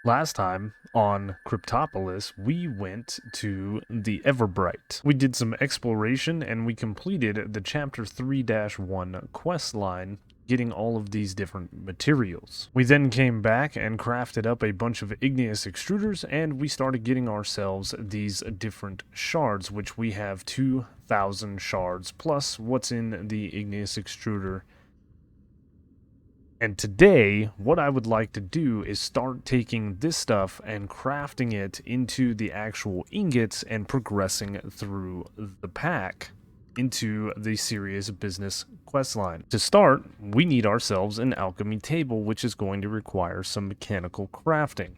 Last time on Cryptopolis, we went to the Everbright. We did some exploration and we completed the Chapter 3-1 quest line, getting all of these different materials. We then came back and crafted up a bunch of igneous extruders, and we started getting ourselves these different shards, which we have 2,000 shards, plus what's in the igneous extruder. And today, what I would like to do is start taking this stuff and crafting it into the actual ingots and progressing through the pack into the serious business quest line. To start, we need ourselves an alchemy table, which is going to require some mechanical crafting.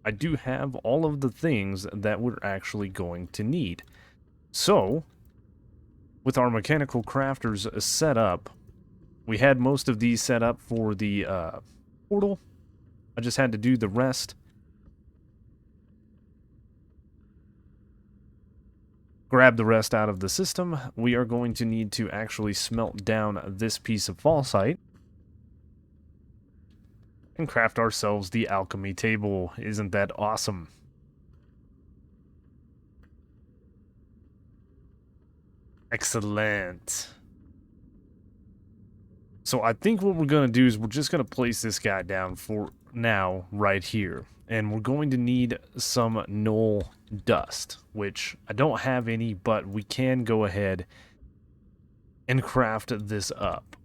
I do have all of the things that we're actually going to need. So, with our mechanical crafters set up, we had most of these set up for the portal. I just had to do the rest. Grab the rest out of the system. We are going to need to actually smelt down this piece of fallsite and craft ourselves the alchemy table. Isn't that awesome? Excellent. So I think what we're going to do is we're just going to place this guy down for now right here. And we're going to need some null dust, which I don't have any, but we can go ahead and craft this up.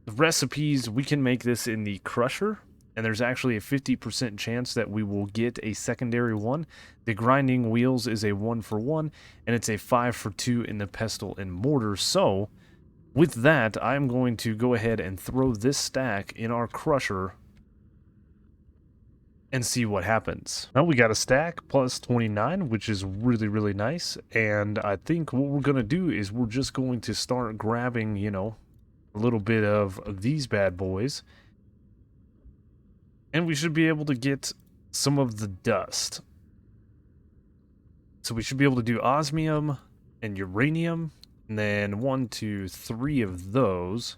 The recipes, we can make this in the crusher, and there's actually a 50% chance that we will get a secondary one. The grinding wheels is a 1-for-1, and it's a 5-for-2 in the pestle and mortar. So with that, I'm going to go ahead and throw this stack in our crusher and see what happens. Now we got a stack plus 29, which is really, really nice. And I think what we're going to do is we're just going to start grabbing, you know, a little bit of these bad boys. And we should be able to get some of the dust. So we should be able to do osmium and uranium. And then 1, 2, 3 of those.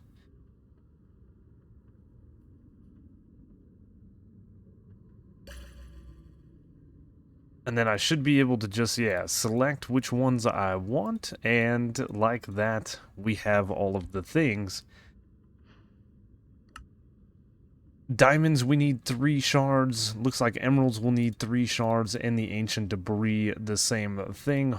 And then I should be able to just, select which ones I want. And like that, we have all of the things. Diamonds, we need 3 shards. Looks like emeralds will need 3 shards. And the ancient debris, the same thing.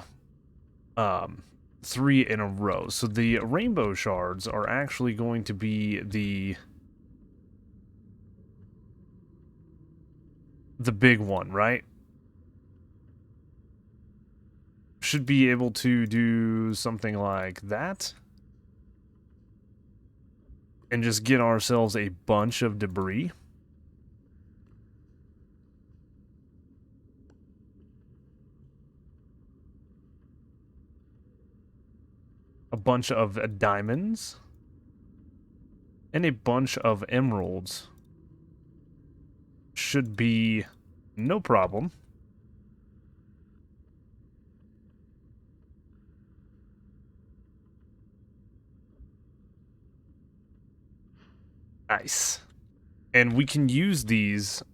3 in a row. So the rainbow shards are actually going to be the big one, right? Should be able to do something like that. And just get ourselves a bunch of debris. A bunch of diamonds. And a bunch of emeralds. Should be no problem. Nice. And we can use these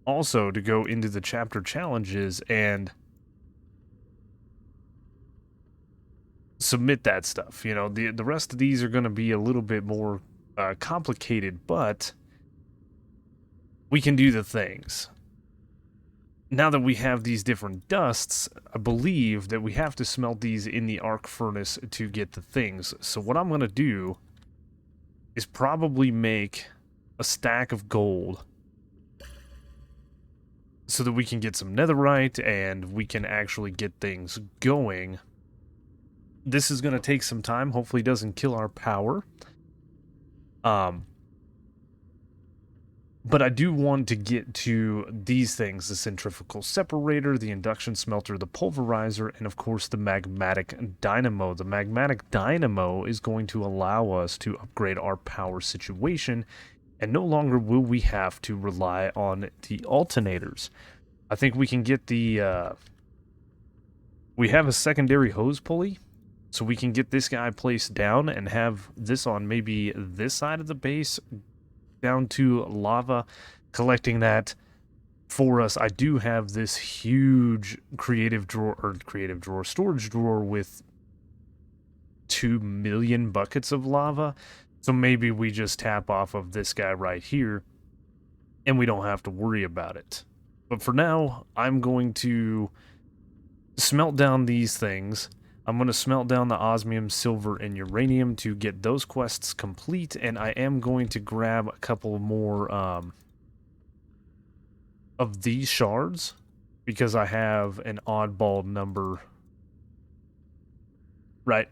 also to go into the chapter challenges and submit that stuff. You know, the rest of these are going to be a little bit more complicated, but we can do the things. Now that we have these different dusts, I believe that we have to smelt these in the arc furnace to get the things. So what I'm going to do is probably make a stack of gold so that we can get some netherite and we can actually get things going. This is going to take some time. Hopefully it doesn't kill our power. But I do want to get to these things: the centrifugal separator, the induction smelter, the pulverizer, and of course the magmatic dynamo. The magmatic dynamo is going to allow us to upgrade our power situation, and no longer will we have to rely on the alternators. I think we can get the... we have a secondary hose pulley, so we can get this guy placed down and have this on maybe this side of the base down to lava, collecting that for us. I do have this huge storage drawer with 2 million buckets of lava. So maybe we just tap off of this guy right here and we don't have to worry about it. But for now, I'm going to smelt down these things. I'm going to smelt down the osmium, silver, and uranium to get those quests complete, and I am going to grab a couple more of these shards because I have an oddball number. Right.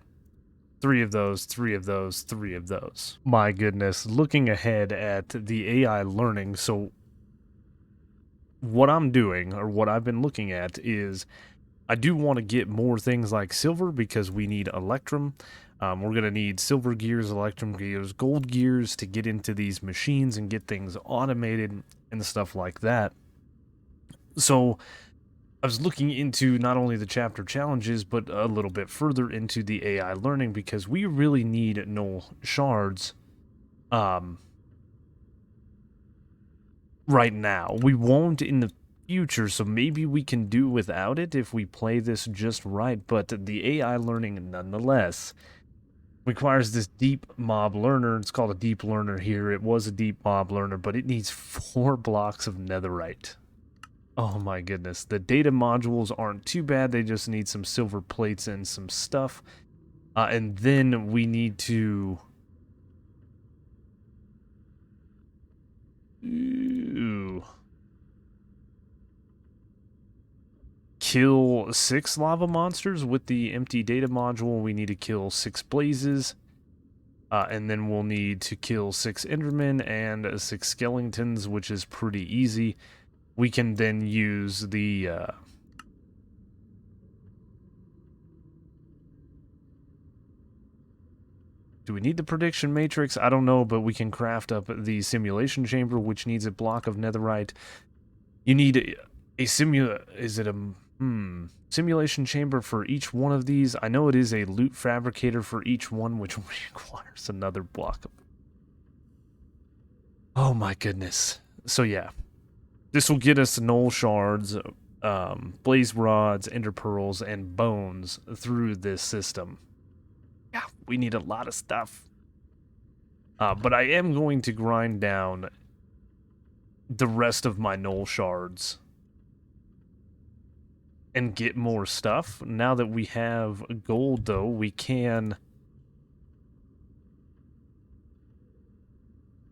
3 of those, 3 of those, 3 of those. My goodness, looking ahead at the AI learning, so what I'm doing, or what I've been looking at, is I do want to get more things like silver because we need electrum. We're going to need silver gears, electrum gears, gold gears to get into these machines and get things automated and stuff like that. So I was looking into not only the chapter challenges, but a little bit further into the AI learning because we really need null shards right now. We won't in the future, so maybe we can do without it if we play this just right, but the AI learning nonetheless requires this deep mob learner. It's called a deep learner here. It was a deep mob learner, but it needs 4 blocks of netherite. Oh my goodness. The data modules aren't too bad. They just need some silver plates and some stuff. And then we need to... kill 6 lava monsters with the empty data module. We need to kill 6 blazes. And then we'll need to kill 6 endermen and 6 skeletons, which is pretty easy. We can then use the... do we need the prediction matrix? I don't know, but we can craft up the simulation chamber, which needs a block of netherite. You need a simulation chamber for each one of these. I know it is a loot fabricator for each one, which requires another block of... oh my goodness. So yeah, this will get us null shards, blaze rods, ender pearls, and bones through this system. Yeah, we need a lot of stuff. But I am going to grind down the rest of my null shards and get more stuff. Now that we have gold, though, we can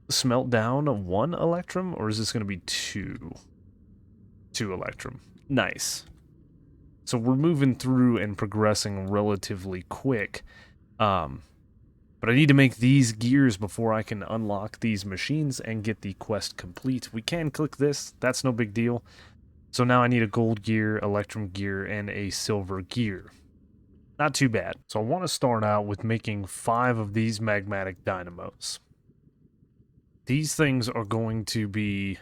smelt down 1 electrum, or is this going to be 2? 2 electrum. Nice. So we're moving through and progressing relatively quick. But I need to make these gears before I can unlock these machines and get the quest complete. We can click this. That's no big deal. So now I need a gold gear, electrum gear, and a silver gear. Not too bad. So I want to start out with making 5 of these magmatic dynamos. These things are going to be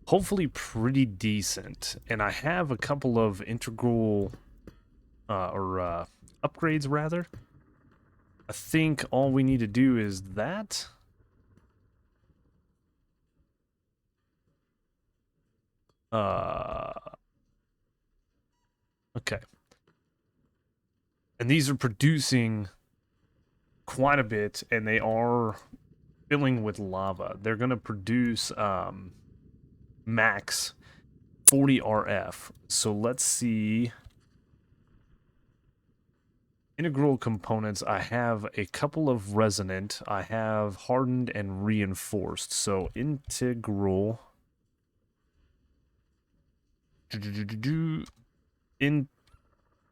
hopefully pretty decent. And I have a couple of integral, upgrades rather. I think all we need to do is that. Okay. And these are producing quite a bit, and they are filling with lava. They're going to produce max 40 RF. So let's see. Integral components, I have a couple of resonant. I have hardened and reinforced. So integral...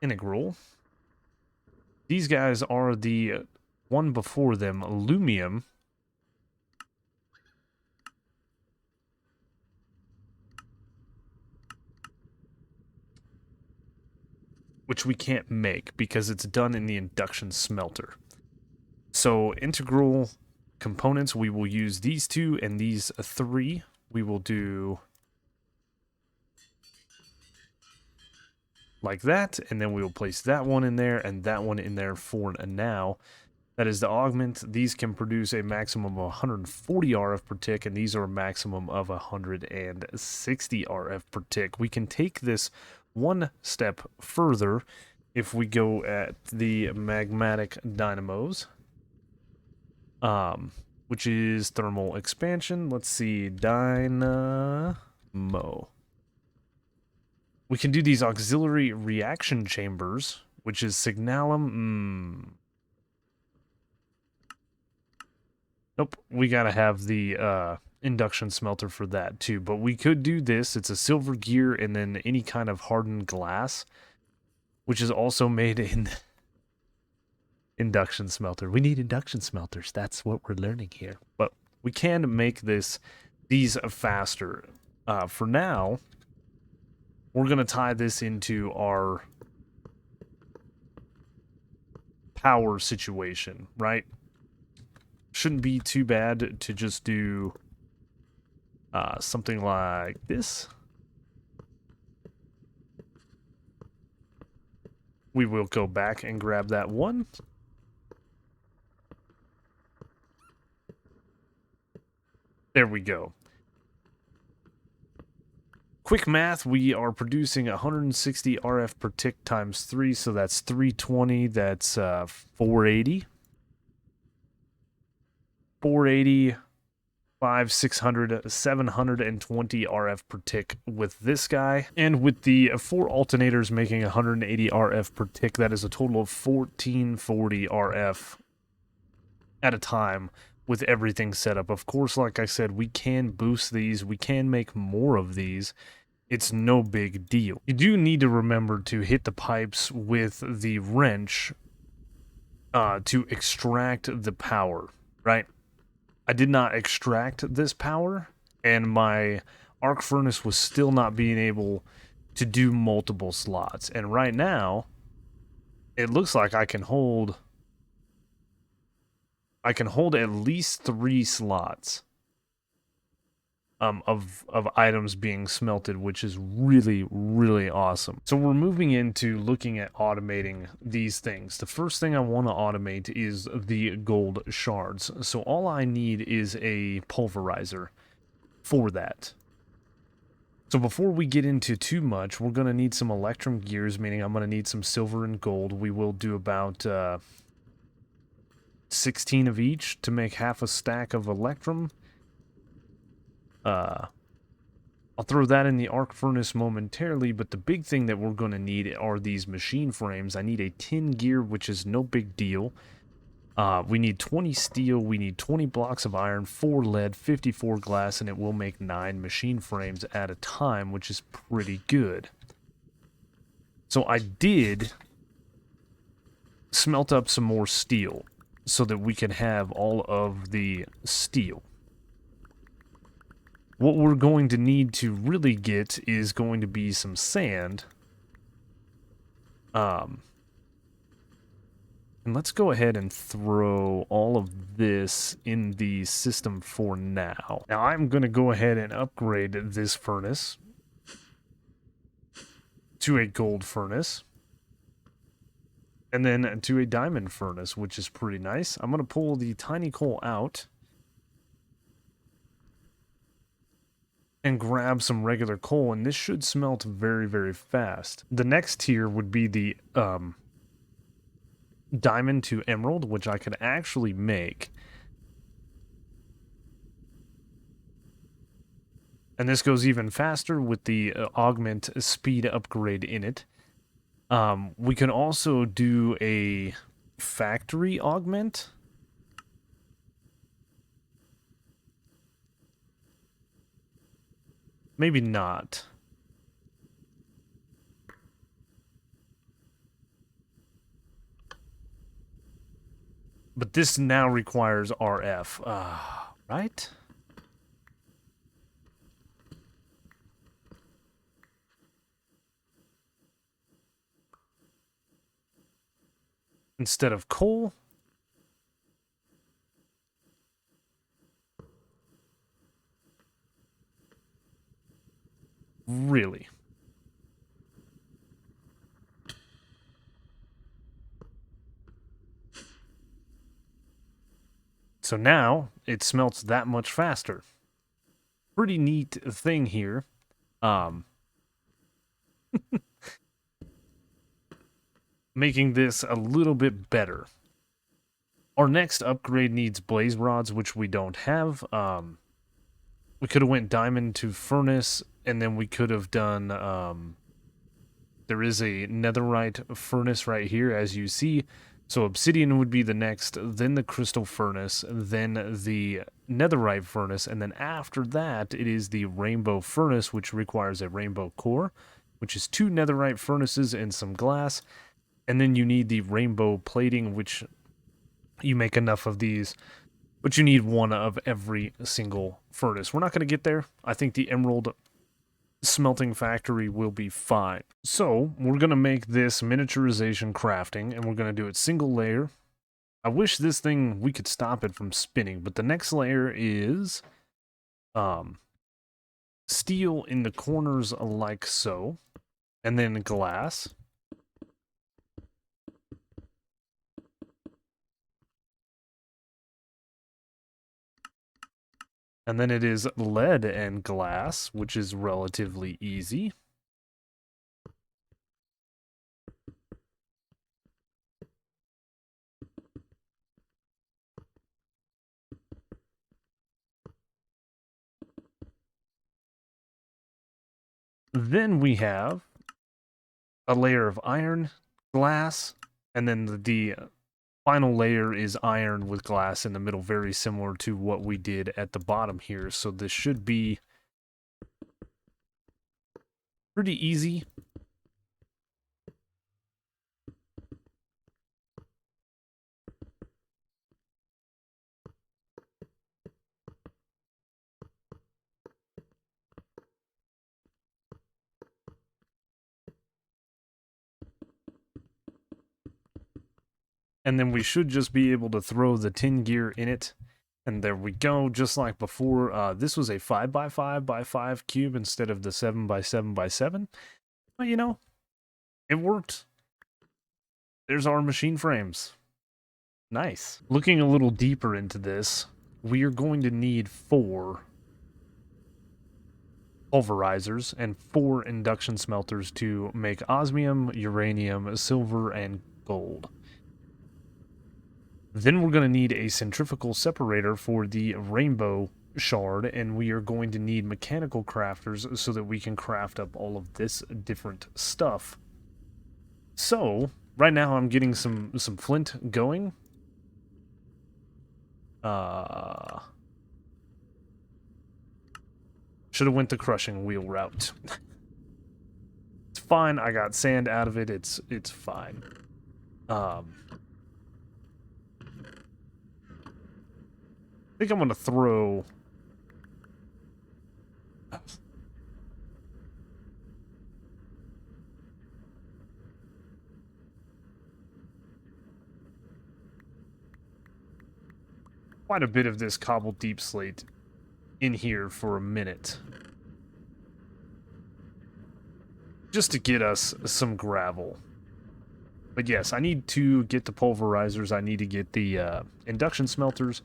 integral. These guys are the one before them, aluminum. Which we can't make because it's done in the induction smelter. So integral components, we will use these 2 and these 3. We will do like that, and then we will place that one in there and that one in there for now. That is the augment. These can produce a maximum of 140 RF per tick, and these are a maximum of 160 RF per tick. We can take this one step further if we go at the magmatic dynamos, which is thermal expansion. Let's see, dynamo. We can do these auxiliary reaction chambers, which is signalum. Nope, we gotta have the induction smelter for that too. But we could do this. It's a silver gear and then any kind of hardened glass, which is also made in induction smelter. We need induction smelters. That's what we're learning here. But we can make these faster. For now, we're gonna tie this into our power situation, right? Shouldn't be too bad to just do something like this. We will go back and grab that one. There we go. Quick math, we are producing 160 RF per tick times 3, so that's 320, that's 480. 480, 600, 720 RF per tick with this guy. And with the 4 alternators making 180 RF per tick, that is a total of 1440 RF at a time with everything set up. Of course, like I said, we can boost these. We can make more of these. It's no big deal. You do need to remember to hit the pipes with the wrench to extract the power, right? I did not extract this power, and my arc furnace was still not being able to do multiple slots. And right now, it looks like I can hold at least 3 slots of items being smelted, which is really, really awesome. So we're moving into looking at automating these things. The first thing I want to automate is the gold shards. So all I need is a pulverizer for that. So before we get into too much, we're going to need some electrum gears, meaning I'm going to need some silver and gold. We will do about 16 of each to make half a stack of electrum. I'll throw that in the arc furnace momentarily, but the big thing that we're going to need are these machine frames. I need a tin gear, which is no big deal. We need 20 steel, we need 20 blocks of iron, 4 lead, 54 glass, and it will make 9 machine frames at a time, which is pretty good. So I did smelt up some more steel so that we can have all of the steel. What we're going to need to really get is going to be some sand. And let's go ahead and throw all of this in the system for now. Now I'm going to go ahead and upgrade this furnace to a gold furnace. And then to a diamond furnace, which is pretty nice. I'm going to pull the tiny coal out and grab some regular coal, and this should smelt very, very fast. The next tier would be the diamond to emerald, which I could actually make. And this goes even faster with the augment speed upgrade in it. We can also do a factory augment. Maybe not. But this now requires RF, right? Instead of coal. Really? So now it smelts that much faster. Pretty neat thing here. Making this a little bit better. Our next upgrade needs blaze rods, which we don't have. We could have went diamond to furnace, and then we could have done, there is a netherite furnace right here, as you see. So obsidian would be the next, then the crystal furnace, then the netherite furnace, and then after that, it is the rainbow furnace, which requires a rainbow core, which is 2 netherite furnaces and some glass. And then you need the rainbow plating, which you make enough of these, but you need 1 of every single furnace. We're not going to get there. I think the emerald smelting factory will be fine. So we're going to make this miniaturization crafting, and we're going to do it single layer. I wish this thing, we could stop it from spinning, but the next layer is steel in the corners like so, and then glass. And then it is lead and glass, which is relatively easy. Then we have a layer of iron, glass, and then the final layer is iron with glass in the middle, very similar to what we did at the bottom here. So this should be pretty easy. And then we should just be able to throw the tin gear in it. And there we go, just like before. This was a 5x5x5 cube instead of the 7x7x7. But you know, it worked. There's our machine frames. Nice. Looking a little deeper into this, we are going to need 4 pulverizers and 4 induction smelters to make osmium, uranium, silver, and gold. Then we're going to need a centrifugal separator for the rainbow shard, and we are going to need mechanical crafters so that we can craft up all of this different stuff. So, right now I'm getting some flint going. Should have went the crushing wheel route. It's fine, I got sand out of it, it's fine. I think I'm gonna throw... quite a bit of this cobbled deep slate in here for a minute. Just to get us some gravel. But yes, I need to get the pulverizers, I need to get the induction smelters,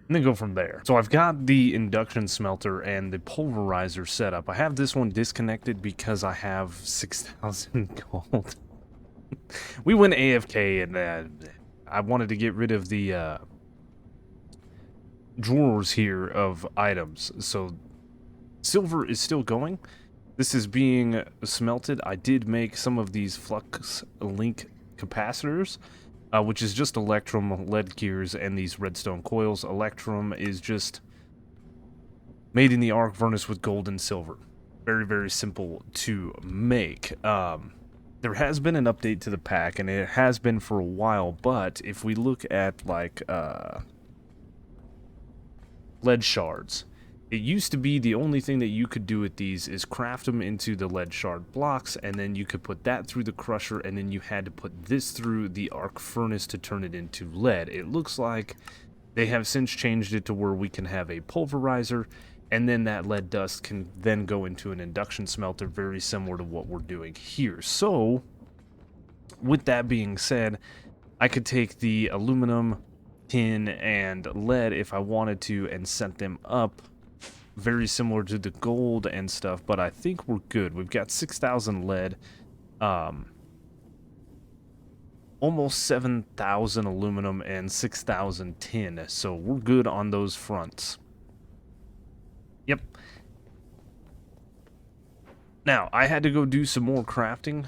and then go from there. So I've got the induction smelter and the pulverizer set up. I have this one disconnected because I have 6,000 gold. We went AFK and I wanted to get rid of the drawers here of items. So silver is still going. This is being smelted. I did make some of these flux link capacitors, which is just electrum, lead gears, and these redstone coils. Electrum is just made in the arc furnace with gold and silver. Very, very simple to make. There has been an update to the pack, and it has been for a while, but if we look at, like, lead shards, it used to be the only thing that you could do with these is craft them into the lead shard blocks, and then you could put that through the crusher, and then you had to put this through the arc furnace to turn it into lead. It looks like they have since changed it to where we can have a pulverizer, and then that lead dust can then go into an induction smelter, very similar to what we're doing here. So, with that being said, I could take the aluminum tin and lead if I wanted to and set them up very similar to the gold and stuff, but I think we're good. We've got 6,000 lead, almost 7,000 aluminum, and 6,000 tin, so we're good on those fronts. Yep. Now, I had to go do some more crafting,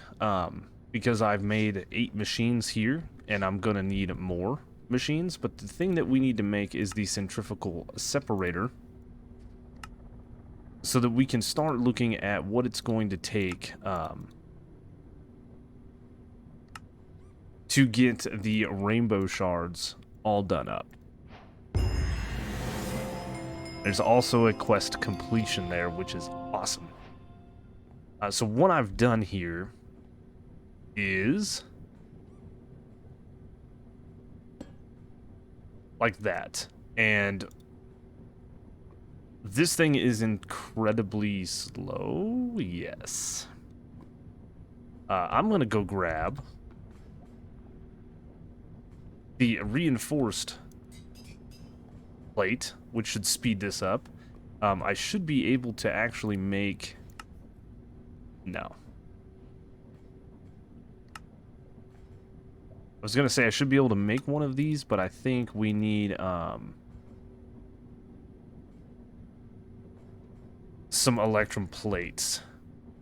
because I've made 8 machines here, and I'm gonna need more machines, but the thing that we need to make is the centrifugal separator, so that we can start looking at what it's going to take to get the rainbow shards all done up. There's also a quest completion there, which is awesome. So what I've done here is like that, and this thing is incredibly slow. Yes. I'm gonna go grab the reinforced plate, which should speed this up. I should be able to actually make... No. I was gonna say I should be able to make one of these, but I think we need some electrum plates.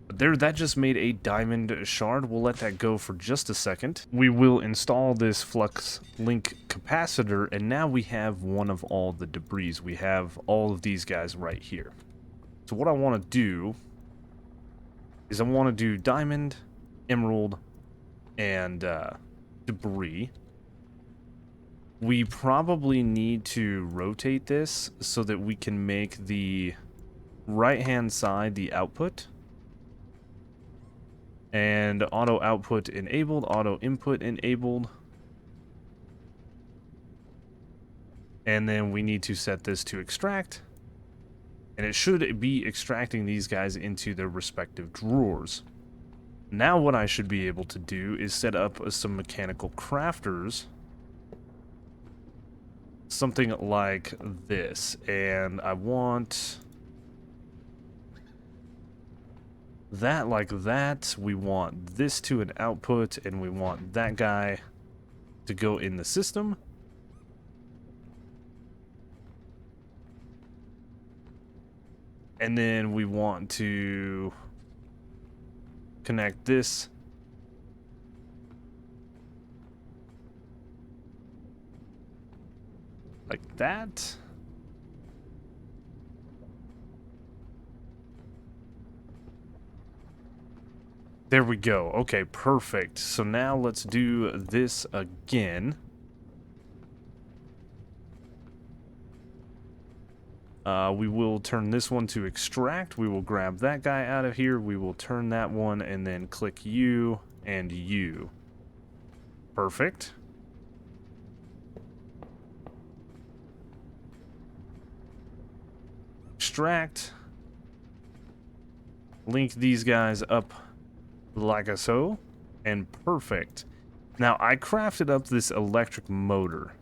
But there, that just made a diamond shard. We'll let that go for just a second. We will install this flux link capacitor, and now we have one of all the debris. We have all of these guys right here. So what I want to do is I want to do diamond, emerald, and debris. We probably need to rotate this so that we can make the right-hand side the output. And auto output enabled, auto input enabled. And then we need to set this to extract. And it should be extracting these guys into their respective drawers. Now what I should be able to do is set up some mechanical crafters. Something like this. And I want that like that. We want this to an output, and we want that guy to go in the system. And then we want to connect this like that. There we go. Okay, perfect. So now let's do this again. We will turn this one to extract. We will grab that guy out of here. We will turn that one and then click you and you. Perfect. Extract. Link these guys up like so, and perfect. Now I crafted up this electric motor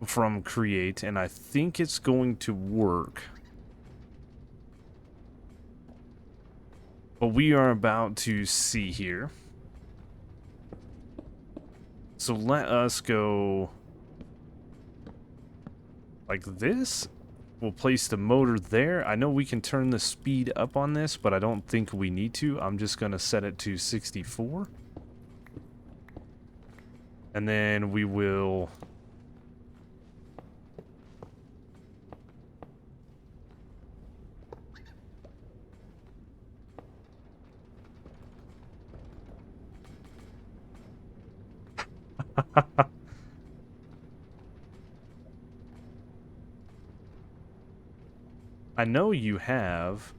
from create, and I think it's going to work. But we are about to see here. So let us go like this. We'll place the motor there. I know we can turn the speed up on this, but I don't think we need to. I'm just going to set it to 64. And then we will... I know you have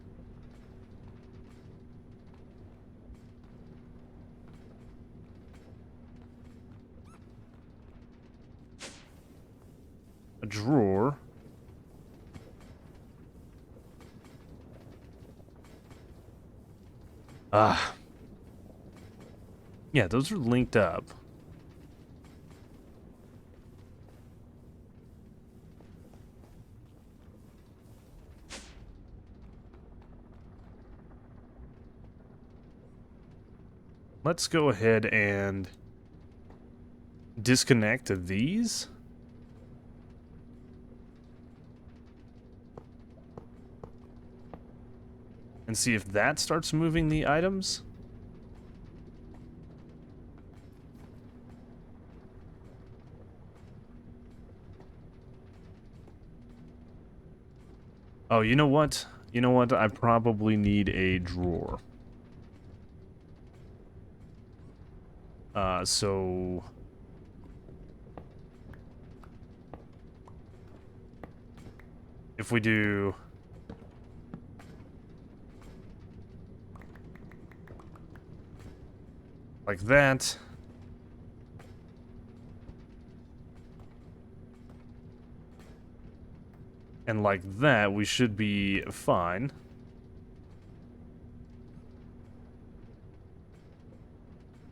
a drawer. Yeah, those are linked up. let's go ahead and disconnect these. And see if that starts moving the items. Oh, you know what? You know what? I probably need a drawer. So... if we do... like that... and like that, we should be fine.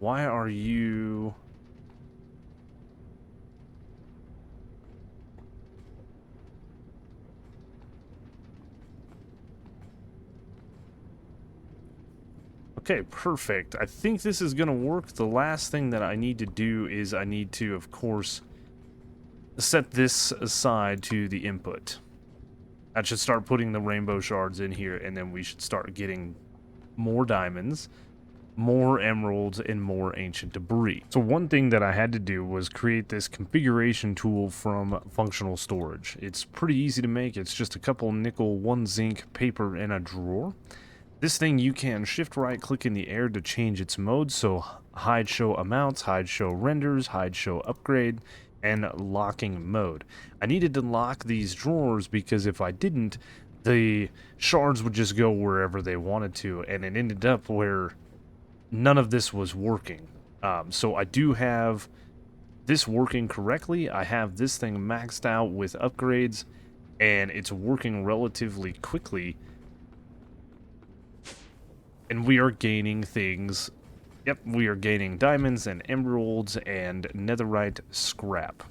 Why are you... okay, perfect. I think this is gonna work. The last thing that I need to do is I need to, of course, set this aside to the input. I should start putting the rainbow shards in here, and then we should start getting more diamonds, more emeralds, and more ancient debris. So one thing that I had to do was create this configuration tool from functional storage. It's pretty easy to make. It's just a couple nickel, 1 zinc, paper, and a drawer. This thing you can shift right click in the air to change its mode, so hide show amounts, hide show renders, hide show upgrade, and locking mode. I needed to lock these drawers because if I didn't, the shards would just go wherever they wanted to, and it ended up where none of this was working. So I do have this working correctly. I have this thing maxed out with upgrades, and it's working relatively quickly. And we are gaining things. Yep, we are gaining diamonds and emeralds and netherite scrap.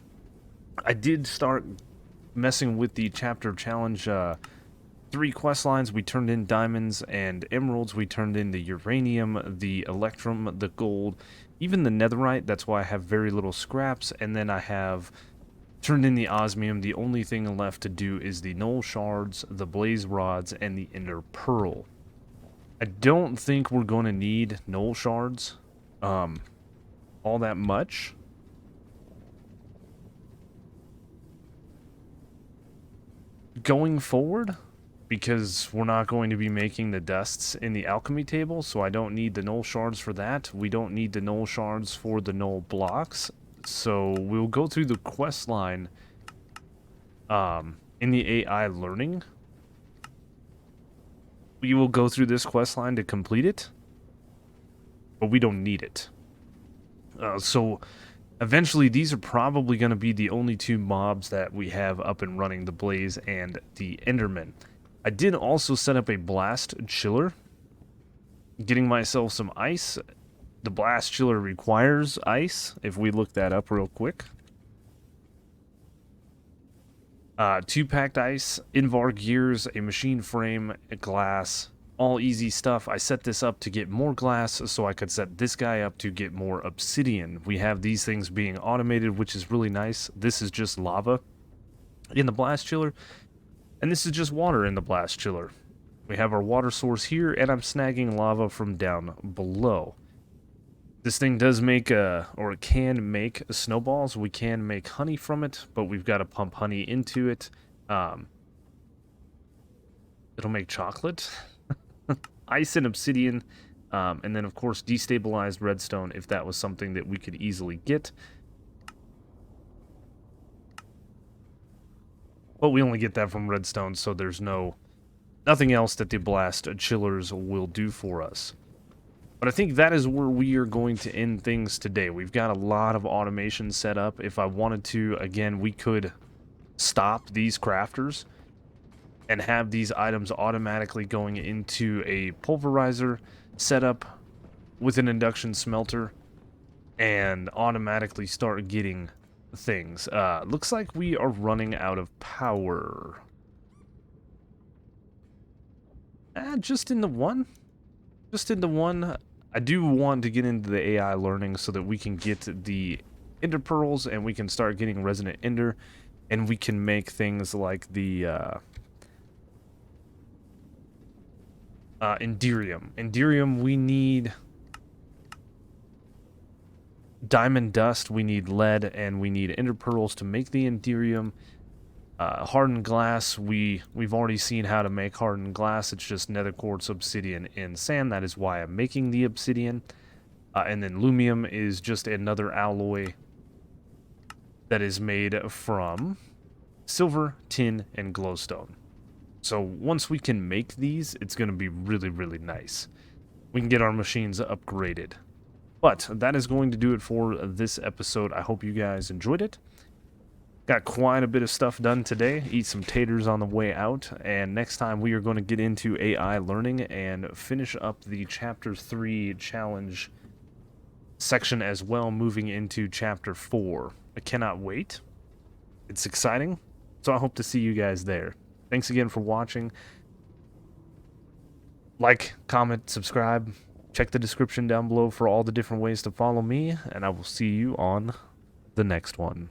I did start messing with the chapter challenge 3 quest lines. We turned in diamonds and emeralds. We turned in the uranium, the electrum, the gold, even the netherite. That's why I have very little scraps. And then I have turned in the osmium. The only thing left to do is the null shards, the blaze rods, and the ender pearl. I don't think we're going to need null shards all that much. Going forward, because we're not going to be making the dusts in the alchemy table, so I don't need the null shards for that. We don't need the null shards for the null blocks. So we'll go through the quest line in the AI learning. We will go through this quest line to complete it, but we don't need it. So eventually these are probably going to be the only 2 mobs that we have up and running, the Blaze and the Enderman. I did also set up a blast chiller, getting myself some ice. The blast chiller requires ice, if we look that up real quick. 2 packed ice, Invar gears, a machine frame, a glass, all easy stuff. I set this up to get more glass so I could set this guy up to get more obsidian. We have these things being automated, which is really nice. This is just lava in the blast chiller, and this is just water in the blast chiller. We have our water source here, and I'm snagging lava from down below. This thing does make, or it can make snowballs. We can make honey from it, but we've got to pump honey into it. It'll make chocolate, ice and obsidian, and then, of course, destabilized redstone if that was something that we could easily get. But we only get that from redstone, so there's nothing else that the blast chillers will do for us. But I think that is where we are going to end things today. We've got a lot of automation set up. If I wanted to, again, we could stop these crafters and have these items automatically going into a pulverizer setup with an induction smelter and automatically start getting things. Looks like we are running out of power. Just in the one? Just in the one. I do want to get into the AI learning so that we can get the ender pearls and we can start getting resonant ender, and we can make things like the Enderium. Enderium, we need diamond dust, we need lead, and we need ender pearls to make the Enderium. Hardened glass, we've already seen how to make hardened glass. It's just nether quartz, obsidian, and sand. That is why I'm making the obsidian. And then lumium is just another alloy that is made from silver, tin, and glowstone. So once we can make these, it's going to be really, really nice. We can get our machines upgraded. But that is going to do it for this episode. I hope you guys enjoyed it. Got quite a bit of stuff done today. Eat some taters on the way out. And next time we are going to get into AI learning and finish up the Chapter 3 challenge section as well, moving into Chapter 4. I cannot wait. It's exciting. So I hope to see you guys there. Thanks again for watching. Like, comment, subscribe. Check the description down below for all the different ways to follow me. And I will see you on the next one.